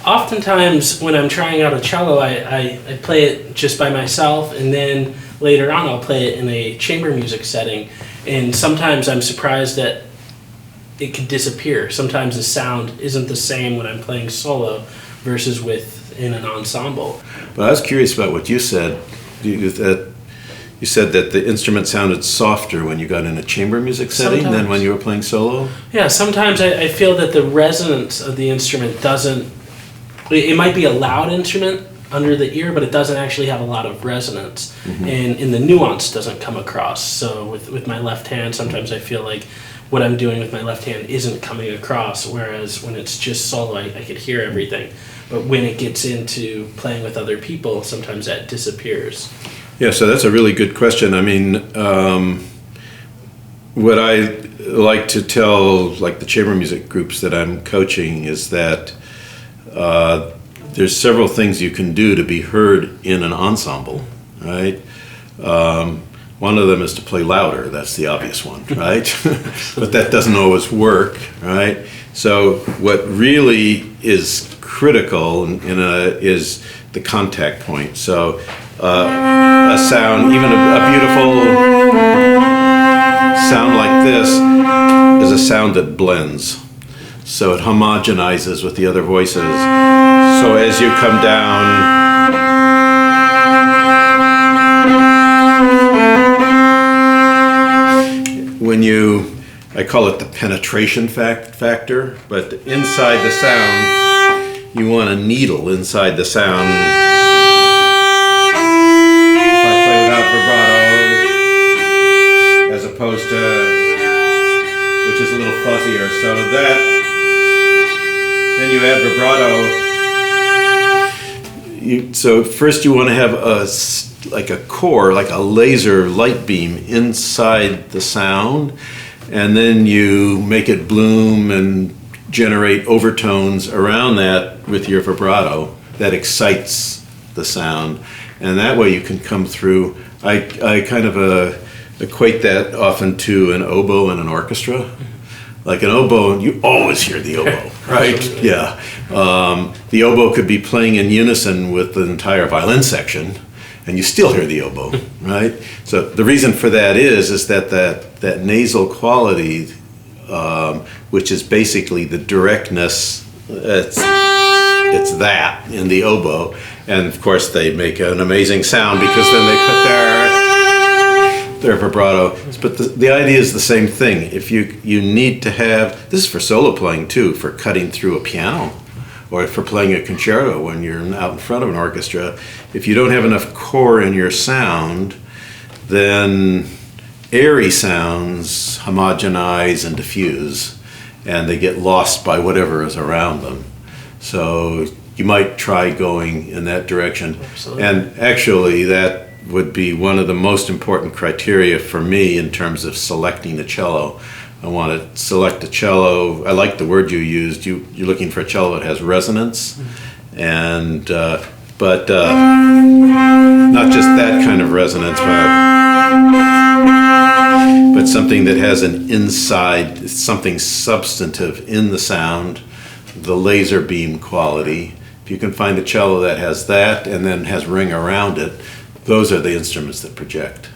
Oftentimes when I'm trying out a cello, I play it just by myself, and then later on I'll play it in a chamber music setting. And sometimes I'm surprised that it could disappear. Sometimes the sound isn't the same when I'm playing solo versus in an ensemble. But I was curious about what you said. You said that the instrument sounded softer when you got in a chamber music setting than when you were playing solo? Yeah, sometimes I feel that the resonance of the instrument doesn't... It might be a loud instrument under the ear, but it doesn't actually have a lot of resonance. Mm-hmm. And the nuance doesn't come across. So with my left hand, sometimes I feel like what I'm doing with my left hand isn't coming across, whereas when it's just solo, I could hear everything. But when it gets into playing with other people, sometimes that disappears. Yeah, so that's a really good question. I mean, what I like to tell, like the chamber music groups that I'm coaching, is that there's several things you can do to be heard in an ensemble, right? One of them is to play louder. That's the obvious one, right? But that doesn't always work, right? So what really is critical is the contact point. So a sound, even a beautiful sound like this, is a sound that blends. So it homogenizes with the other voices. So as you come down, I call it the penetration factor, but inside the sound, you want a needle inside the sound. If I play without vibrato, as opposed to, which is a little fuzzier, so then you add vibrato. So first you want to have like a core, like a laser light beam inside the sound, and then you make it bloom and generate overtones around that with your vibrato that excites the sound, and that way you can come through. I kind of equate that often to an oboe in an orchestra. Like an oboe, you always hear the oboe, right? Yeah. The oboe could be playing in unison with the entire violin section, and you still hear the oboe, right? So the reason for that is that nasal quality, which is basically the directness, it's that in the oboe, and of course they make an amazing sound because then they put their vibrato. But the idea is the same thing. If you need to have, this is for solo playing too, for cutting through a piano, or for playing a concerto when you're out in front of an orchestra, if you don't have enough core in your sound, then airy sounds homogenize and diffuse, and they get lost by whatever is around them. So you might try going in that direction. Absolutely. And actually that would be one of the most important criteria for me in terms of selecting a cello. I want to select a cello. I like the word you used. You're looking for a cello that has resonance, and but not just that kind of resonance, but something that has an inside, something substantive in the sound, the laser beam quality. If you can find a cello that has that and then has ring around it, those are the instruments that project.